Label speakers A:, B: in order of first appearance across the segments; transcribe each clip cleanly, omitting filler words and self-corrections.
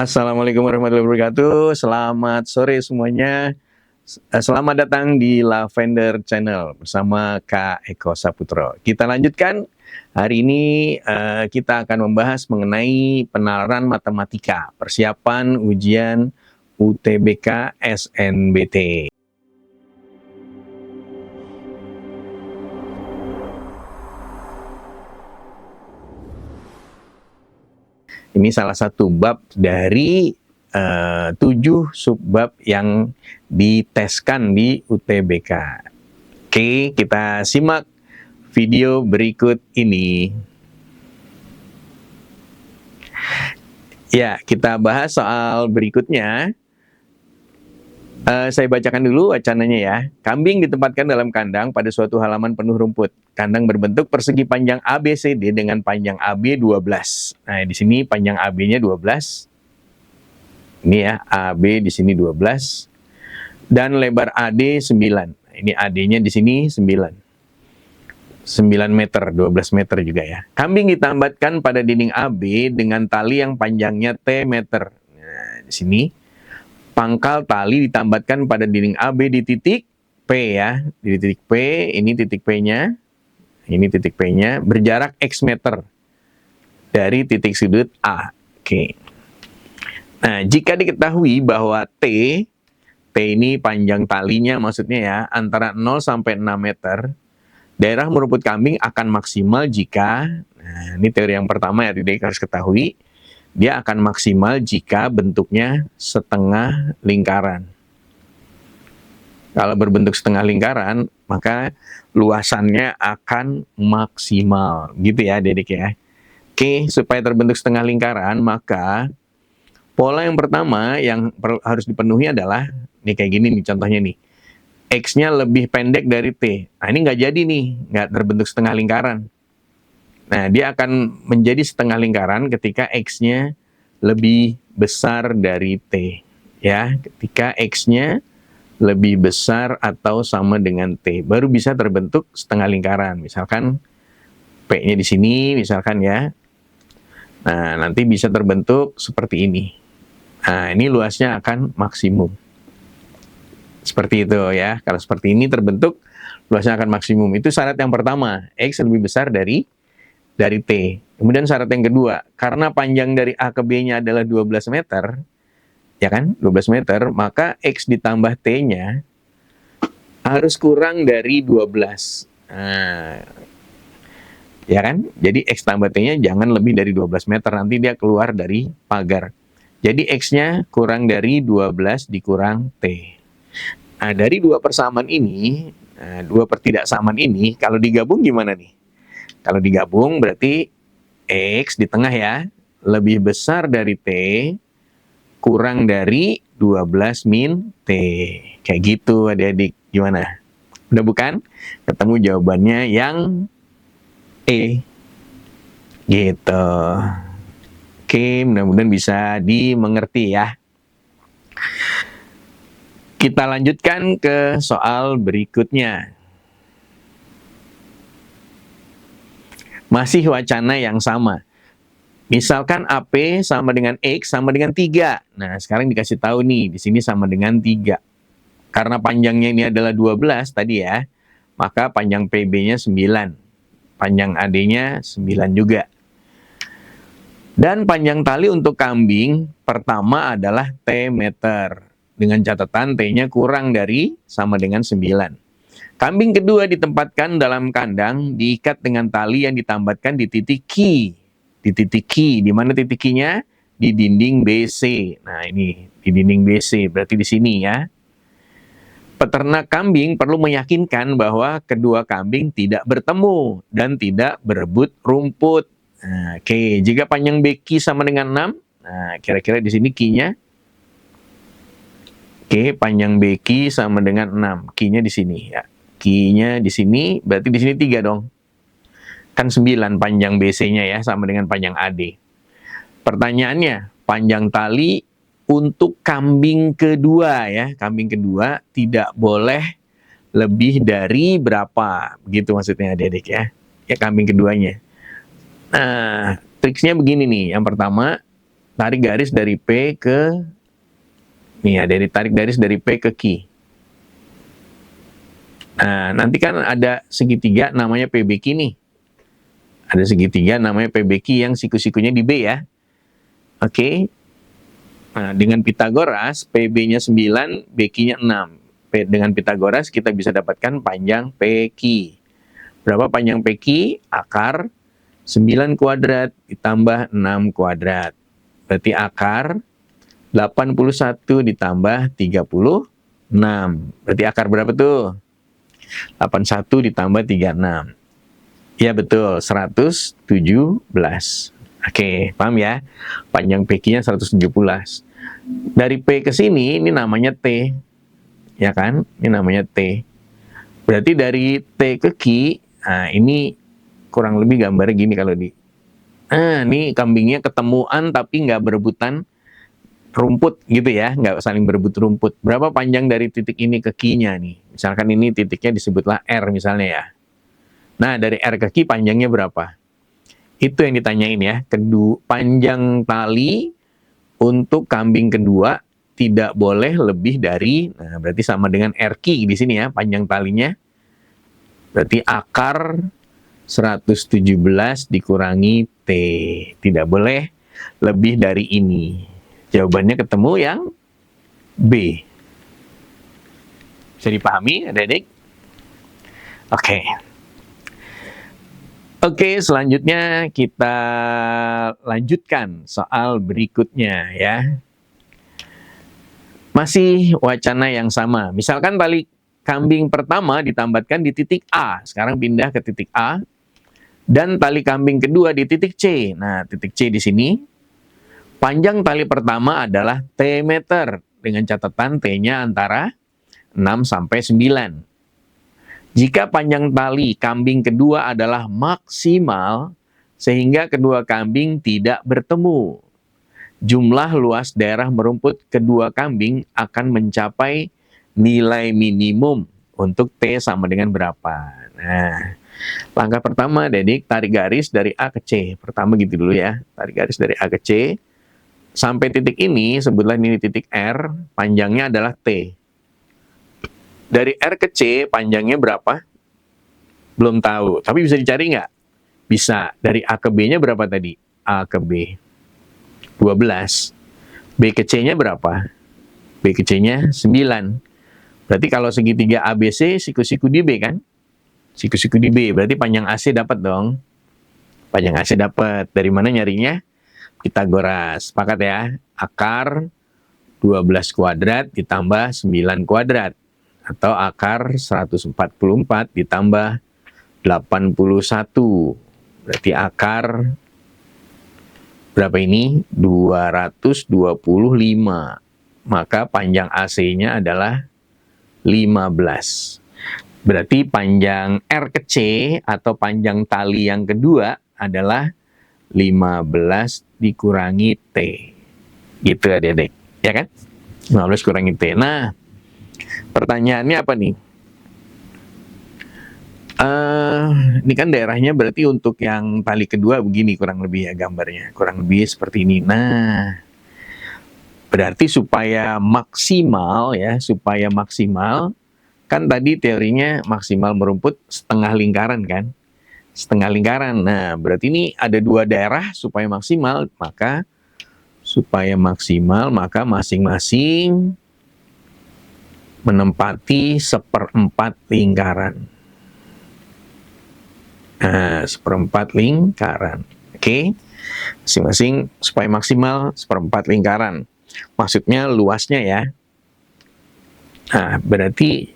A: Assalamualaikum warahmatullahi wabarakatuh. Selamat sore semuanya. Selamat datang di Lavender Channel bersama Kak Eko Saputro. Kita lanjutkan. Hari ini kita akan membahas mengenai penalaran matematika, persiapan ujian UTBK SNBT. Ini salah satu bab dari 7 subbab yang diteskan di UTBK. Oke, kita simak video berikut ini. Ya, kita bahas soal berikutnya. Saya bacakan dulu wacananya ya. Kambing ditempatkan dalam kandang pada suatu halaman penuh rumput. Kandang berbentuk persegi panjang ABCD dengan panjang AB 12. Nah, di sini panjang AB-nya 12. Ini ya, AB di sini 12. Dan lebar AD 9. Nah, ini AD-nya di sini 9. 9 meter, 12 meter juga ya. Kambing ditambatkan pada dinding AB dengan tali yang panjangnya T meter. Nah, di sini pangkal tali ditambatkan pada dinding AB di titik P ya. Di titik P, ini titik P-nya. Ini titik P-nya berjarak X meter dari titik sudut A. Oke. Nah, jika diketahui bahwa T ini panjang talinya maksudnya ya, antara 0 sampai 6 meter, daerah merumput kambing akan maksimal jika, nah ini teori yang pertama ya, tidak harus ketahui, dia akan maksimal jika bentuknya setengah lingkaran. Kalau berbentuk setengah lingkaran, maka luasannya akan maksimal. Gitu ya, Dedek ya. Oke, supaya terbentuk setengah lingkaran, maka pola yang pertama yang harus dipenuhi adalah, nih kayak gini nih contohnya nih. X-nya lebih pendek dari T. Nah, ini nggak jadi nih, nggak terbentuk setengah lingkaran. Nah, dia akan menjadi setengah lingkaran ketika X-nya lebih besar dari T. Ya, ketika X-nya lebih besar atau sama dengan T, baru bisa terbentuk setengah lingkaran. Misalkan P-nya di sini, misalkan ya. Nah, nanti bisa terbentuk seperti ini. Nah, ini luasnya akan maksimum. Seperti itu ya. Kalau seperti ini terbentuk, luasnya akan maksimum. Itu syarat yang pertama, X lebih besar dari T. Kemudian syarat yang kedua, karena panjang dari A ke B-nya adalah 12 meter, ya kan, 12 meter, maka X ditambah T-nya harus kurang dari 12. Nah, ya kan, jadi X tambah T-nya jangan lebih dari 12 meter, nanti dia keluar dari pagar. Jadi X-nya kurang dari 12 dikurang T. Nah, dari dua persamaan ini, dua pertidaksamaan ini, kalau digabung gimana nih? Kalau digabung berarti X di tengah ya, lebih besar dari T, kurang dari 12 min T. Kayak gitu adik-adik, gimana? Udah bukan? Ketemu jawabannya yang E. Gitu. Oke, mudah-mudahan bisa dimengerti ya. Kita lanjutkan ke soal berikutnya. Masih wacana yang sama. Misalkan AP sama dengan X sama dengan 3. Nah, sekarang dikasih tahu nih, di sini sama dengan 3. Karena panjangnya ini adalah 12 tadi ya, maka panjang PB-nya 9. Panjang AD-nya 9 juga. Dan panjang tali untuk kambing pertama adalah T meter. Dengan catatan T-nya kurang dari sama dengan 9. Kambing kedua ditempatkan dalam kandang, diikat dengan tali yang ditambatkan di titik Q. Di titik Q, di mana titik Q-nya? Di dinding BC. Nah, ini di dinding BC, berarti di sini ya. Peternak kambing perlu meyakinkan bahwa kedua kambing tidak bertemu dan tidak berebut rumput. Nah, oke, jika panjang BQ sama dengan 6, nah kira-kira di sini Q-nya. Oke, panjang BQ sama dengan 6, Q-nya di sini ya. Q-nya di sini, berarti di sini 3 dong. Kan 9 panjang BC-nya ya, sama dengan panjang AD. Pertanyaannya, panjang tali untuk kambing kedua ya. Kambing kedua tidak boleh lebih dari berapa. Begitu maksudnya adik-adik ya. Ya, kambing keduanya. Nah, triksnya begini nih. Yang pertama, tarik garis dari P ke, nih ya, tarik garis dari P ke Q. Nah, nanti kan ada segitiga namanya PBQ nih. Ada segitiga namanya PBQ yang siku-sikunya di B ya. Oke. Nah, dengan Pitagoras, PB-nya 9, BQ-nya 6. Dengan Pitagoras kita bisa dapatkan panjang PQ. Berapa panjang PQ? Akar 9 kuadrat ditambah 6 kuadrat. Berarti akar 81 ditambah 36. Berarti akar berapa tuh? 81 ditambah 36. Ya betul, 117. Oke, paham ya? Panjang PQ-nya 117. Dari P ke sini, ini namanya T. Ya kan? Ini namanya T. Berarti dari T ke Q, nah ini kurang lebih gambarnya gini kalau di. Nah, ini kambingnya ketemuan tapi nggak berebutan rumput gitu ya. Nggak saling berebut rumput. Berapa panjang dari titik ini ke Q-nya nih? Misalkan ini titiknya disebutlah R misalnya ya. Nah, dari R ke Q panjangnya berapa? Itu yang ditanyain ya. Panjang tali untuk kambing kedua tidak boleh lebih dari, nah berarti sama dengan RQ di sini ya, panjang talinya. Berarti akar 117 dikurangi T. Tidak boleh lebih dari ini. Jawabannya ketemu yang B. Bisa dipahami adik-adik? Oke. Oke, selanjutnya kita lanjutkan soal berikutnya ya. Masih wacana yang sama. Misalkan tali kambing pertama ditambahkan di titik A. Sekarang pindah ke titik A. Dan tali kambing kedua di titik C. Nah, titik C di sini. Panjang tali pertama adalah T meter. Dengan catatan T-nya antara 6 sampai 9. Jika panjang tali kambing kedua adalah maksimal, sehingga kedua kambing tidak bertemu, jumlah luas daerah merumput kedua kambing akan mencapai nilai minimum untuk T sama dengan berapa. Nah, langkah pertama, Dedik, tarik garis dari A ke C. Pertama gitu dulu ya, tarik garis dari A ke C. Sampai titik ini, sebutlah ini titik R, panjangnya adalah T. Dari R ke C, panjangnya berapa? Belum tahu. Tapi bisa dicari nggak? Bisa. Dari A ke B-nya berapa tadi? A ke B. 12. B ke C-nya berapa? B ke C-nya 9. Berarti kalau segitiga ABC, siku-siku di B kan? Siku-siku di B. Berarti panjang AC dapat dong. Panjang AC dapat. Dari mana nyarinya? Pitagoras. Sepakat ya? Akar 12 kuadrat ditambah 9 kuadrat. Atau akar 144 ditambah 81. Berarti akar berapa ini? 225. Maka panjang AC-nya adalah 15. Berarti panjang R ke C atau panjang tali yang kedua adalah 15 dikurangi T. Gitu adik-adik. Ya kan? 15 kurangi T. Nah, pertanyaannya apa nih? Ini kan daerahnya berarti untuk yang tali kedua begini kurang lebih ya gambarnya. Kurang lebih seperti ini. Nah, berarti supaya maksimal ya, supaya maksimal, kan tadi teorinya maksimal merumput setengah lingkaran kan? Setengah lingkaran. Nah, berarti ini ada dua daerah supaya maksimal, maka masing-masing menempati 1/4 lingkaran. Nah, 1/4 lingkaran. Oke. Masing-masing supaya maksimal 1/4 lingkaran. Maksudnya luasnya ya. Nah, berarti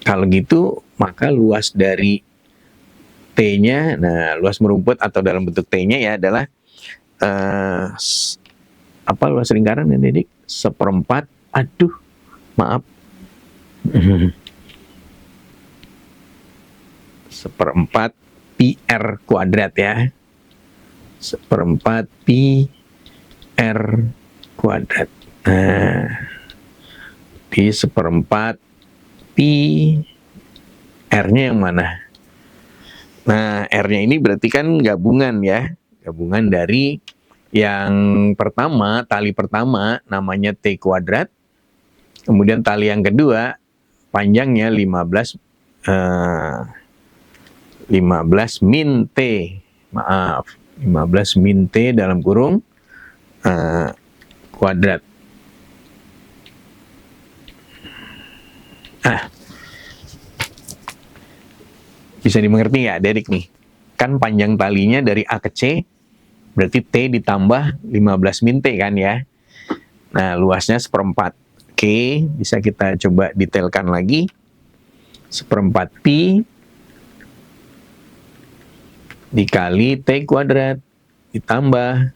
A: kalau gitu maka luas dari T-nya, nah luas merumput atau dalam bentuk T-nya ya adalah apa luas lingkaran ya, Dedik? 1/4, aduh, maaf. 1/4 pi R kuadrat ya. 1/4 pi R kuadrat. Nah, di 1/4 pi R-nya yang mana? Nah, R-nya ini berarti kan gabungan ya. Gabungan dari Yang pertama, tali pertama namanya T kuadrat. Kemudian tali yang kedua panjangnya 15 min T. Maaf, 15 min T dalam kurung kuadrat. Bisa dimengerti ya, Derik nih? Kan panjang talinya dari A ke C, berarti T ditambah 15 min T kan ya. Nah, luasnya 1/4. Oke, bisa kita coba detailkan lagi. 1/4 pi dikali T kuadrat ditambah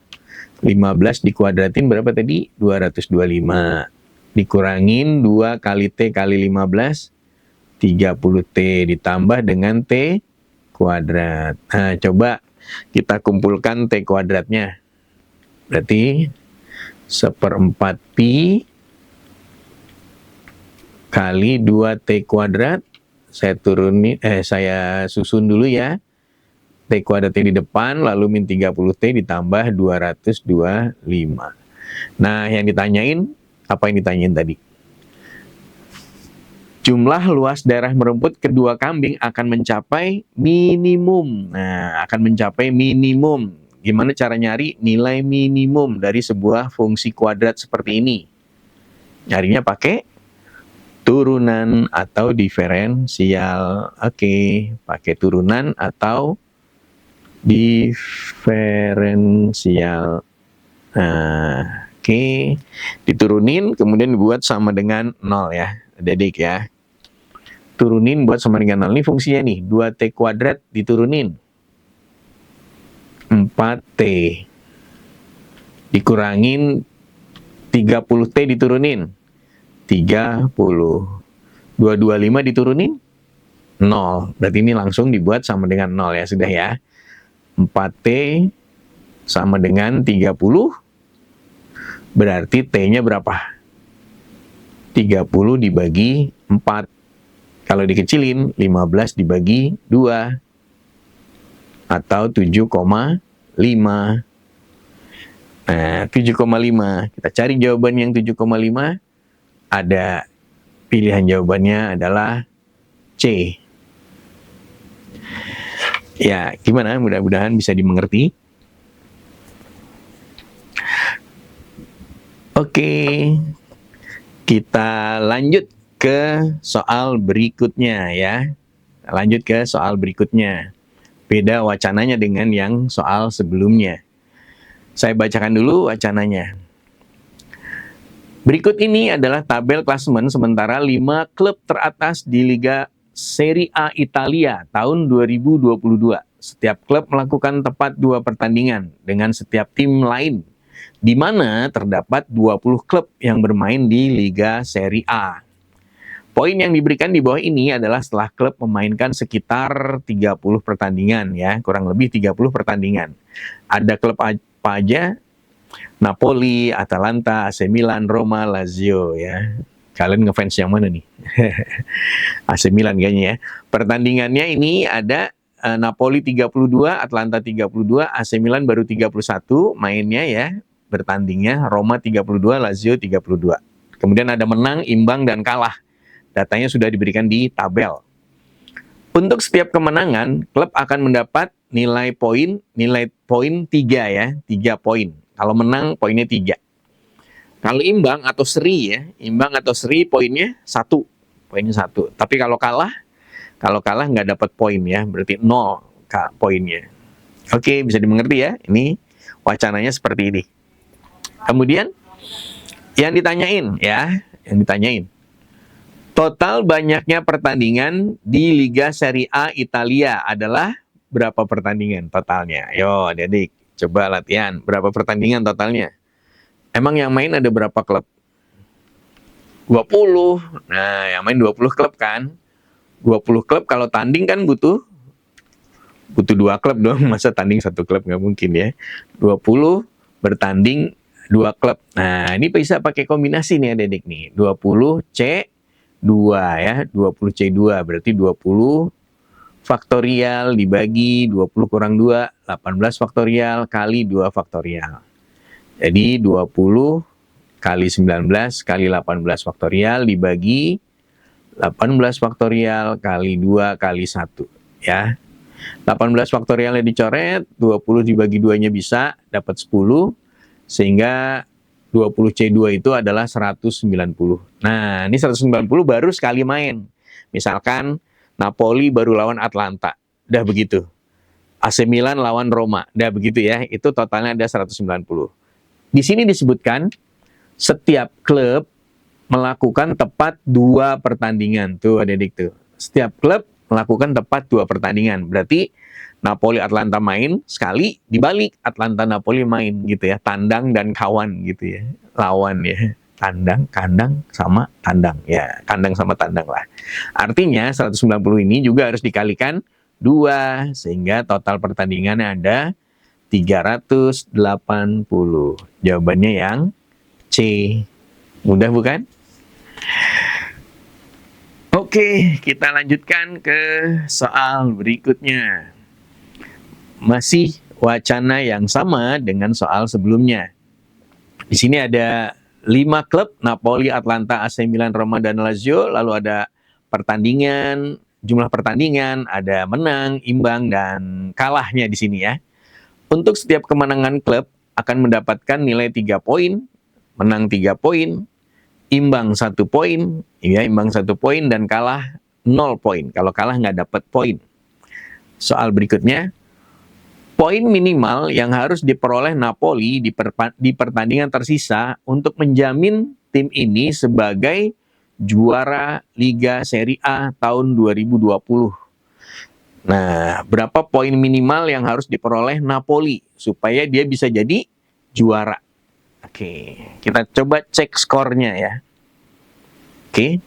A: 15 dikuadratin berapa tadi? 225. Dikurangin 2 kali T kali 15, 30T ditambah dengan T kuadrat. Nah, coba kita kumpulkan T kuadratnya. Berarti 1/4 pi kali 2T kuadrat. Saya susun dulu ya. T kuadratnya di depan, lalu min 30T ditambah 225. Nah, yang ditanyain, apa yang ditanyain tadi? Jumlah luas daerah merumput kedua kambing akan mencapai minimum. Nah, akan mencapai minimum. Gimana cara nyari nilai minimum dari sebuah fungsi kuadrat seperti ini? Nyarinya pakai turunan atau diferensial. Oke, pakai turunan atau diferensial. Nah, oke, diturunin kemudian dibuat sama dengan 0 ya, adik-adik ya. Turunin buat sama dengan 0. Ini fungsinya nih, 2T kuadrat diturunin 4T. Dikurangin 30T diturunin 30. 225 diturunin 0. Berarti ini langsung dibuat sama dengan 0 ya, sudah ya. 4T sama dengan 30. Berarti T-nya berapa? 30 dibagi 4. Kalau dikecilin, 15 dibagi 2. Atau 7,5. Nah, 7,5. Kita cari jawaban yang 7,5. Ada pilihan jawabannya adalah C. Ya, gimana? Mudah-mudahan bisa dimengerti. Oke, kita lanjut ke soal berikutnya ya. Lanjut ke soal berikutnya. Beda wacananya dengan yang soal sebelumnya. Saya bacakan dulu wacananya. Berikut ini adalah tabel klasemen sementara 5 klub teratas di Liga Serie A Italia tahun 2022. Setiap klub melakukan tepat 2 pertandingan dengan setiap tim lain, di mana terdapat 20 klub yang bermain di Liga Serie A. Poin yang diberikan di bawah ini adalah setelah klub memainkan sekitar 30 pertandingan ya, kurang lebih 30 pertandingan. Ada klub apa aja? Napoli, Atalanta, AC Milan, Roma, Lazio ya. Kalian ngefans yang mana nih? AC Milan kayaknya ya. Pertandingannya ini ada Napoli 32, Atalanta 32, AC Milan baru 31 mainnya ya, bertandingnya. Roma 32, Lazio 32. Kemudian ada menang, imbang, dan kalah. Datanya sudah diberikan di tabel. Untuk setiap kemenangan, klub akan mendapat nilai poin 3 ya, 3 poin. Kalau menang poinnya 3. Kalau imbang atau seri ya, poinnya 1. Poinnya 1. Tapi kalau kalah nggak dapat poin ya, berarti 0 poinnya. Oke, bisa dimengerti ya. Ini wacananya seperti ini. Kemudian yang ditanyain. Total banyaknya pertandingan di Liga Serie A Italia adalah berapa pertandingan totalnya? Yo, adik-adik, coba latihan. Berapa pertandingan totalnya? Emang yang main ada berapa klub? 20. Nah, yang main 20 klub kan? 20 klub kalau tanding kan butuh 2 klub dong. Masa tanding 1 klub? Nggak mungkin ya. 20 bertanding 2 klub. Nah, ini bisa pakai kombinasi nih adik-adik nih. 20C2 ya. 20C2 berarti 20 faktorial dibagi 20 kurang 2, 18 faktorial kali 2 faktorial. Jadi 20 kali 19 kali 18 faktorial dibagi 18 faktorial kali 2 kali 1. Ya. 18 faktorialnya dicoret, 20 dibagi 2-nya bisa, dapat 10. Sehingga 20C2 itu adalah 190. Nah, ini 190 baru sekali main. Misalkan Napoli baru lawan Atlanta. Udah begitu. AC Milan lawan Roma. Udah begitu ya. Itu totalnya ada 190. Di sini disebutkan setiap klub melakukan tepat 2 pertandingan. Tuh adik-adik tuh. Setiap klub melakukan tepat 2 pertandingan. Berarti Napoli Atlanta main sekali, dibalik Atlanta Napoli main gitu ya. Tandang dan kawan gitu ya. Lawan ya. Tandang, kandang, sama tandang. Ya, kandang sama tandang lah. Artinya 190 ini juga harus dikalikan 2. Sehingga total pertandingannya ada 380. Jawabannya yang C. Mudah bukan? Oke, kita lanjutkan ke soal berikutnya. Masih wacana yang sama dengan soal sebelumnya. Di sini ada 5 klub, Napoli, Atlanta, AC Milan, Roma, dan Lazio. Lalu ada pertandingan, jumlah pertandingan, ada menang, imbang, dan kalahnya di sini ya. Untuk setiap kemenangan klub akan mendapatkan nilai 3 poin, menang 3 poin, imbang 1 poin, ya, imbang 1 poin, dan kalah 0 poin. Kalau kalah nggak dapat poin. Soal berikutnya, poin minimal yang harus diperoleh Napoli di pertandingan tersisa untuk menjamin tim ini sebagai juara Liga Serie A tahun 2020. Nah, berapa poin minimal yang harus diperoleh Napoli supaya dia bisa jadi juara? Oke, kita coba cek skornya ya. Oke.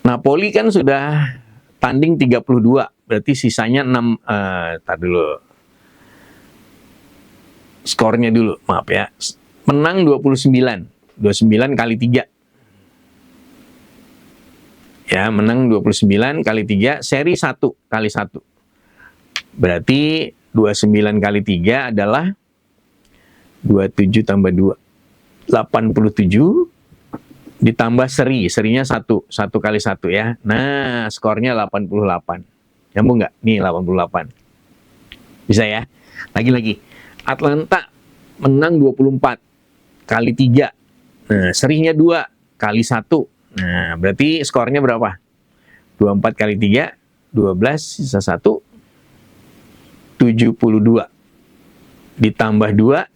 A: Napoli kan sudah tanding 32, berarti sisanya 6, tar dulu. Skornya dulu, maaf ya. Menang 29. 29 kali 3. Ya, menang 29 kali 3, seri 1 kali 1. Berarti 29 kali 3 adalah 27 tambah 2. 87 ditambah serinya 1 kali 1 ya. Nah, skornya 88. Nyambung nggak? Nih 88. Bisa ya? Lagi-lagi. Atlanta menang 24 kali 3. Nah, serinya 2 kali 1. Nah, berarti skornya berapa? 24 kali 3, 12, sisa 1, 72. Ditambah 2,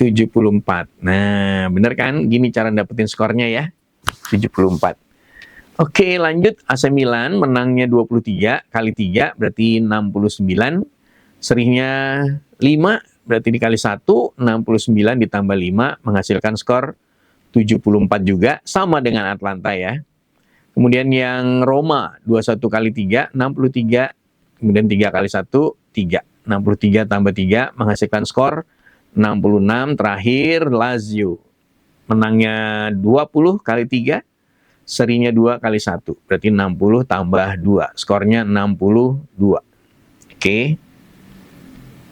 A: 74. Nah, bener kan? Gini cara dapetin skornya ya. 74. Oke, lanjut. AC Milan menangnya 23 kali 3, berarti 69. Serinya 5, berarti dikali 1, 69 ditambah 5, menghasilkan skor 74 juga, sama dengan Atlanta ya. Kemudian yang Roma, 21 kali 3, 63, kemudian 3 kali 1, 3. 63 tambah 3, menghasilkan skor 66. Terakhir, Lazio. Menangnya 20 kali 3, serinya 2 kali 1. Berarti 60 tambah 2. Skornya 62. Oke.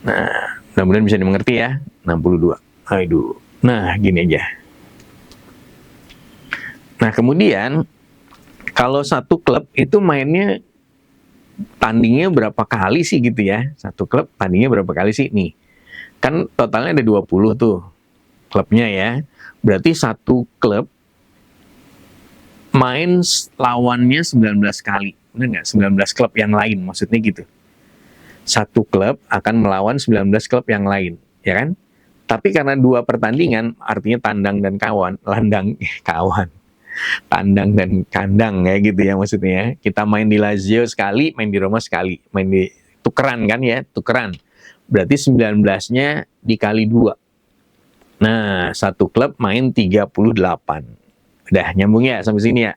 A: Nah, mudah-mudahan bisa dimengerti ya. 62. Aduh. Nah, gini aja. Nah, kemudian kalau satu klub itu mainnya tandingnya berapa kali sih gitu ya? Satu klub tandingnya berapa kali sih? Nih, kan totalnya ada 20 tuh klubnya ya. Berarti satu klub main lawannya 19 kali. Benar nggak? 19 klub yang lain maksudnya gitu. Satu klub akan melawan 19 klub yang lain, ya kan? Tapi karena 2 pertandingan, artinya tandang dan kawan, tandang dan kandang ya gitu ya maksudnya. Kita main di Lazio sekali, main di Roma sekali, main di tukeran kan ya, tukeran. Berarti 19-nya dikali 2. Nah, satu klub main 38. Udah nyambung ya sampai sini ya.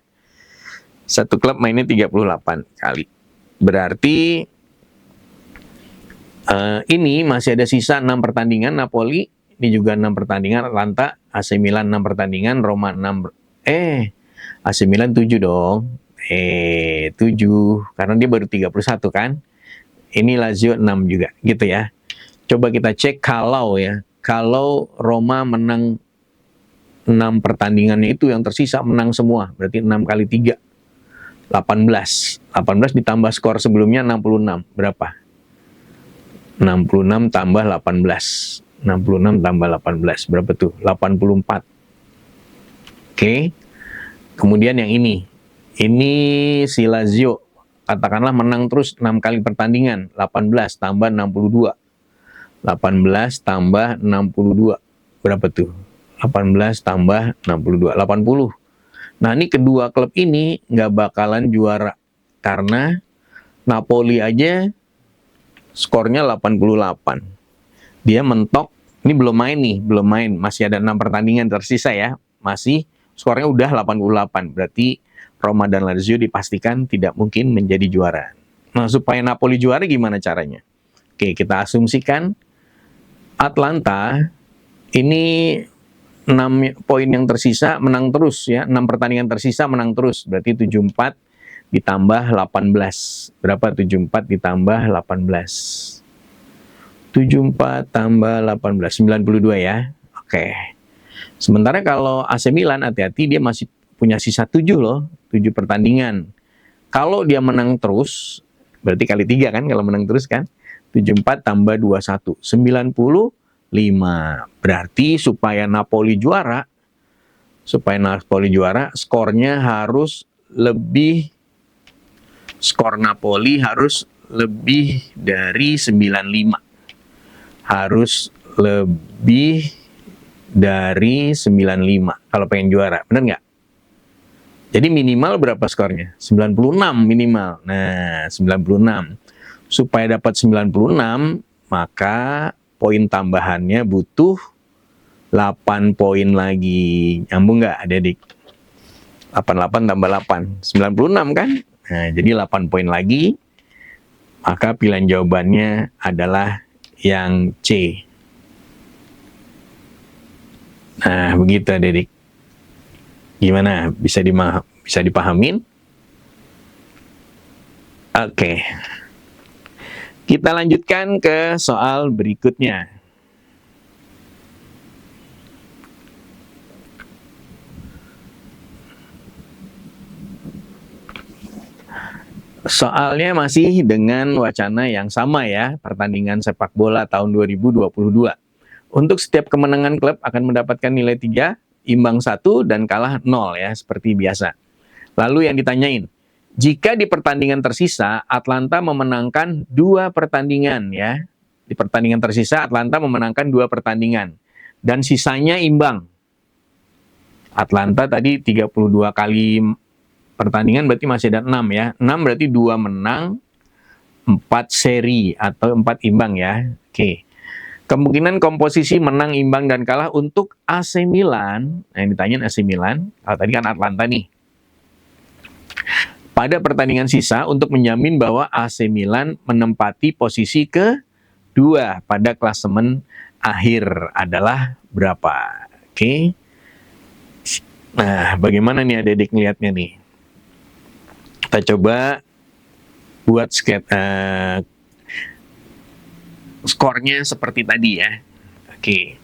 A: Satu klub mainnya 38 kali. Berarti ini masih ada sisa 6 pertandingan Napoli, ini juga 6 pertandingan Atlanta, AC Milan 6 pertandingan, Roma 6 AC Milan 7 dong. 7 karena dia baru 31 kan. Ini Lazio 6 juga gitu ya. Coba kita cek kalau ya. kalau Roma menang 6 pertandingannya itu yang tersisa menang semua, berarti 6 kali 3, 18. 18 ditambah skor sebelumnya 66, berapa? 66 tambah 18. 66 tambah 18, berapa tuh? 84. Oke. Kemudian yang ini si Lazio, katakanlah menang terus 6 kali pertandingan, 18 tambah 62. 18 tambah 62, berapa tuh? 18 tambah 62, 80. Nah, ini kedua klub ini nggak bakalan juara, karena Napoli aja skornya 88. Dia mentok, ini belum main, masih ada 6 pertandingan tersisa ya, masih skornya udah 88, berarti Roma dan Lazio dipastikan tidak mungkin menjadi juara. Nah, supaya Napoli juara gimana caranya? Oke, kita asumsikan Atlanta ini 6 poin yang tersisa menang terus ya, 6 pertandingan tersisa menang terus, berarti 74 ditambah 18. Berapa 74 ditambah 18? 74 tambah 18, 92 ya. Oke. Sementara kalau AC Milan, hati-hati, dia masih punya sisa 7 loh, 7 pertandingan. Kalau dia menang terus, berarti kali 3 kan kalau menang terus kan? 74 tambah 21, 95. Berarti supaya Napoli juara, skornya harus lebih, skor Napoli harus lebih dari 95. Harus lebih dari 95 kalau pengen juara, bener nggak? Jadi minimal berapa skornya? 96 minimal. Nah, 96. Supaya dapat 96, maka poin tambahannya butuh 8 poin lagi. Nyambung nggak, adik-adik? 88 tambah 8, 96 kan? Nah, jadi 8 poin lagi, maka pilihan jawabannya adalah yang C. Nah, begitu adik-adik. Gimana? Bisa dipahamin? Oke. Kita lanjutkan ke soal berikutnya. Soalnya masih dengan wacana yang sama ya, pertandingan sepak bola tahun 2022. Untuk setiap kemenangan klub akan mendapatkan nilai 3, imbang 1, dan kalah 0 ya, seperti biasa. Lalu yang ditanyain, jika di pertandingan tersisa Atlanta memenangkan 2 pertandingan ya. Di pertandingan tersisa Atlanta memenangkan 2 pertandingan dan sisanya imbang. Atlanta tadi 32 kali pertandingan, berarti masih ada 6 ya. 6 berarti 2 menang, 4 seri atau 4 imbang ya. Oke. Kemungkinan komposisi menang, imbang, dan kalah untuk AC Milan. Nah, yang ditanyain AC Milan. Kalau tadi kan Atlanta nih. Pada pertandingan sisa untuk menjamin bahwa AC Milan menempati posisi kedua pada klasemen akhir adalah berapa? Oke. Nah, bagaimana nih adik-adik ngeliatnya nih? Kita coba buat skornya seperti tadi ya. Oke.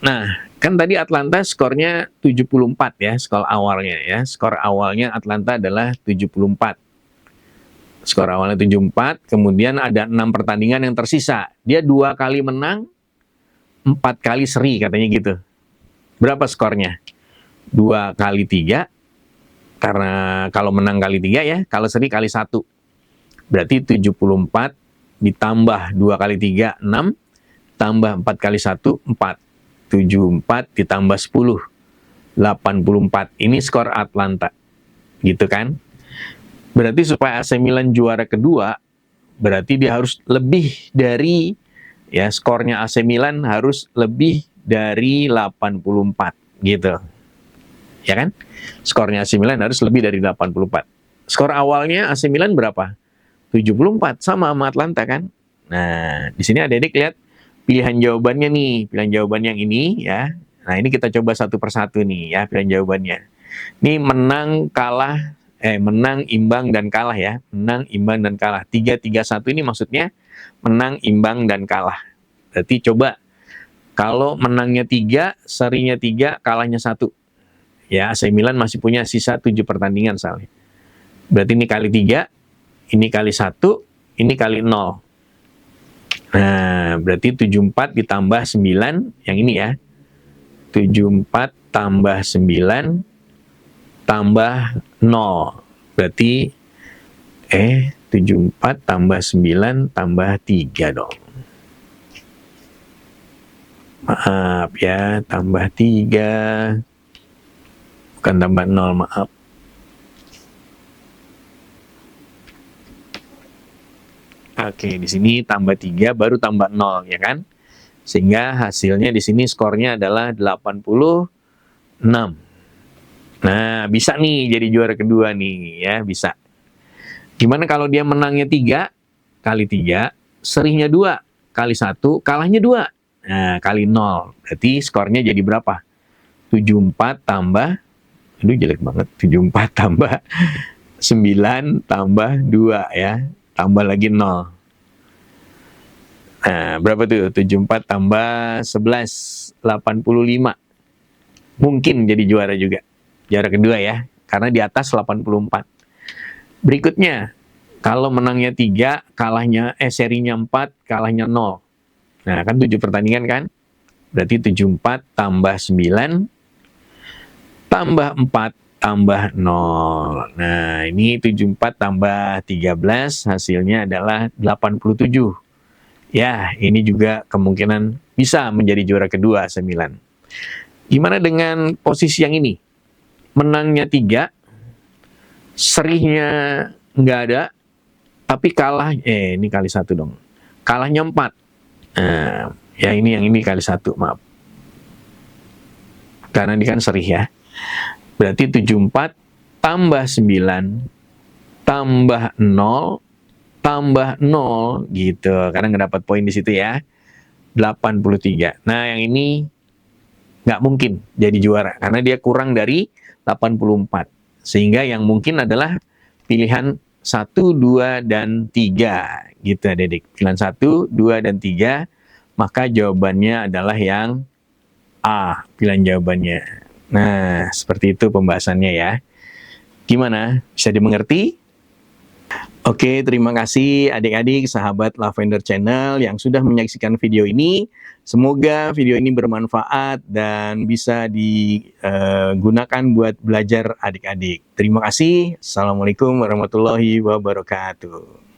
A: Nah, kan tadi Atlanta skornya 74 ya, skor awalnya ya. Skor awalnya Atlanta adalah 74. Skor awalnya 74, kemudian ada 6 pertandingan yang tersisa. Dia 2 kali menang, 4 kali seri katanya gitu. Berapa skornya? 2 kali 3, karena kalau menang kali 3 ya, kalau seri kali 1. Berarti 74 ditambah 2 kali 3, 6, tambah 4 kali 1, 4. 74 ditambah 10, 84. Ini skor Atlanta. Gitu kan? Berarti supaya AC Milan juara kedua, berarti dia harus lebih dari, ya, skornya AC Milan harus lebih dari 84. Gitu. Ya kan? Skornya AC Milan harus lebih dari 84. Skor awalnya AC Milan berapa? 74, sama Atlanta kan? Nah, di sini adik-adik lihat pilihan jawabannya nih, pilihan jawaban yang ini ya. Nah, ini kita coba satu persatu nih ya pilihan jawabannya. Ini menang, kalah, menang, imbang, dan kalah ya. Menang, imbang, dan kalah. 3-3-1 ini maksudnya menang, imbang, dan kalah. Berarti coba Kalau menangnya 3, serinya 3, kalahnya 1. Ya, AC Milan masih punya sisa 7 pertandingan soalnya. Berarti ini kali 3, ini kali 1, ini kali 0. Nah, berarti 74 ditambah 9, yang ini ya. 74 tambah 9 tambah 0. Berarti 74 tambah 9 tambah 3 dong. Maaf ya, tambah 3. Bukan tambah 0, maaf. Oke, di sini tambah 3 baru tambah 0 ya kan? Sehingga hasilnya di sini skornya adalah 86. Nah, bisa nih jadi juara kedua nih ya, bisa. Gimana kalau dia menangnya 3 kali 3, serinya 2 kali 1, kalahnya 2. Nah, kali 0. Berarti skornya jadi berapa? 74 tambah, aduh jelek banget, 74 tambah 9 tambah 2 ya, tambah lagi 0. Nah, berapa tuh? 74 tambah 11, 85. Mungkin jadi juara juga. Juara kedua ya, karena di atas 84. Berikutnya, kalau menangnya 3, kalahnya serinya 4, kalahnya 0. Nah, kan 7 pertandingan kan? Berarti 74 tambah 9 tambah 4 tambah 0. Nah, ini 74 tambah 13 hasilnya adalah 87. Ya, ini juga kemungkinan bisa menjadi juara kedua AC Milan. Gimana dengan posisi yang ini? Menangnya 3, serihnya nggak ada, tapi kalah, ini kali 1 dong. Kalahnya 4. Nah, ya ini yang ini kali 1, maaf. Karena ini kan serih ya. Berarti 74 tambah 9 tambah 0 tambah 0 gitu. Karena nggak dapat poin di situ ya. 83. Nah, yang ini nggak mungkin jadi juara karena dia kurang dari 84. Sehingga yang mungkin adalah pilihan 1, 2, dan 3 gitu adik-adik. Pilihan 1, 2, dan 3, maka jawabannya adalah yang A, pilihan jawabannya. Nah, seperti itu pembahasannya ya. Gimana? Bisa dimengerti? Oke, terima kasih adik-adik sahabat Lavender Channel yang sudah menyaksikan video ini. Semoga video ini bermanfaat dan bisa digunakan buat belajar adik-adik. Terima kasih. Assalamualaikum warahmatullahi wabarakatuh.